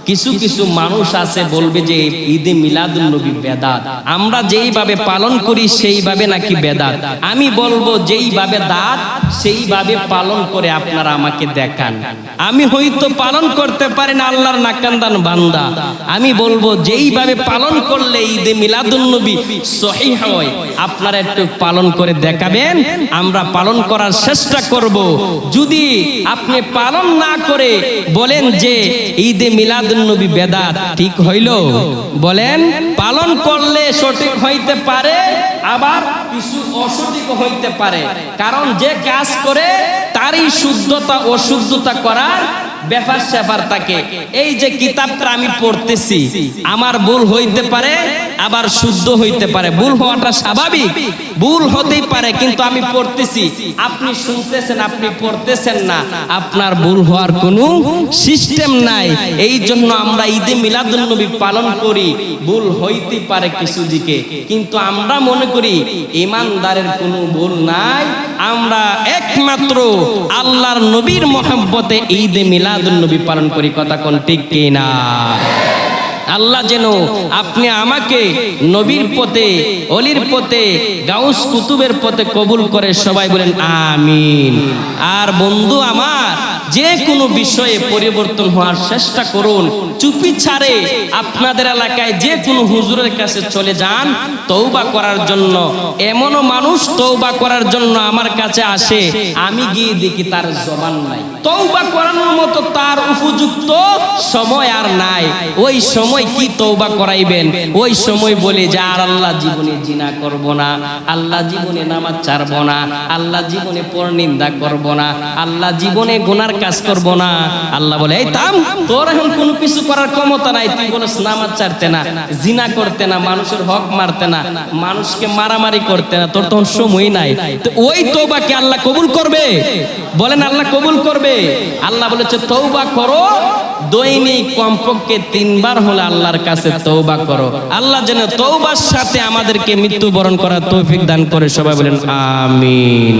কিছু কিছু মানুষ আছে বলবে যে ঈদে মিলাদুন নবী বেদাত, আমরা যেইভাবে পালন করি সেইভাবে নাকি বেদাত। আমি বলবো যেইভাবে দাত সেইভাবে পালন করে আপনারা আমাকে দেখান। আমি হয়তো পালন করতে পারি না, আল্লাহর নাকান্দান বান্দা। আমি বলবো যেইভাবে পালন করলে ঈদে মিলাদুন নবী সহিহ হয়, আপনারা একটু পালন করে দেখাবেন, আমরা পালন করার চেষ্টা করব। যদি আপনি পালন না করে বলেন যে ঈদে মিলাদুন নবী বেদাত, ঠিক হইল? বলেন পালন করলে সঠিক হইতে পারে, আবার কিছু অসঠিক হইতে পারে। কারণ যে কাজ করে তারই শুদ্ধতা অশুদ্ধতা করার ব্যাপার স্যাপার থাকে। এই যে কিতাবটা আমি পড়তেছি, আমার ভুল হইতে পারে, আবার শুদ্ধ হইতে পারে। ভুল হওয়াটা স্বাভাবিক, ভুল হতেই পারে, কিন্তু আমি পড়তেছি, আপনি শুনতেছেন, আপনি পড়তেছেন না, আপনার ভুল হওয়ার কোনো সিস্টেম নাই। এই জন্য আমরা ঈদে মিলাদুন নবী পালন করি, ভুল হইতে পারে কিছু দিকে, কিন্তু আমরা মনে করি ইমানদারের কোনো ভুল নাই। আমরা একমাত্র আল্লাহর নবীর মহব্বতে ঈদে মিলাদুন নবী পালন করি। কথা কোন ঠিক কিনা? আল্লাহ যেন আপনি আমাকে নবীর পথে, অলির পথে, গাউস কুতুবের পথে কবুল করে। সবাই বলেন আমিন। আর বন্ধু আমার, যে কোনো বিষয়ে পরিবর্তন হওয়ার চেষ্টা করুন। চুপি ছাড়ে আপনাদের এলাকায় যে কোনো হুজুরের কাছে চলে যান তওবা করার জন্য। এমনও মানুষ তওবা করার জন্য আমার কাছে আসে, আমি গিয়ে দেখি তার জবান নাই, তওবা করানোর মতো তার উপযুক্ত সময় আর নাই। ওই সময় কি তওবা করাইবেন? ওই সময় বলে যে আর আল্লাহ জীবনে জিনা করব না, আল্লাহ জীবনে নামাজ ছাড়ব না, আল্লাহ জীবনে পরনিন্দা করব না, আল্লাহ জীবনে গুনার কাজ করব না। আল্লাহ বলে এই থাম, তোর এখন কোনো কিছু করার ক্ষমতা নাই। তুই বলস নামাজ ছাড়তে না, জিনা করতে না, মানুষের হক মারতে না, মানুষকে মারামারি করতে না, তোর তখন সময় নাই। তো ওই তওবাকে আল্লাহ কবুল করবে? বলেন আল্লাহ কবুল করবে? আল্লাহ বলেছে তওবা করো, দৈনিক কমপক্ষে 3 বার হলে আল্লাহর কাছে তওবা করো। আল্লাহ যেন তওবার সাথে আমাদেরকে মৃত্যুবরণ করার তৌফিক দান করে। সবাই বলেন আমিন।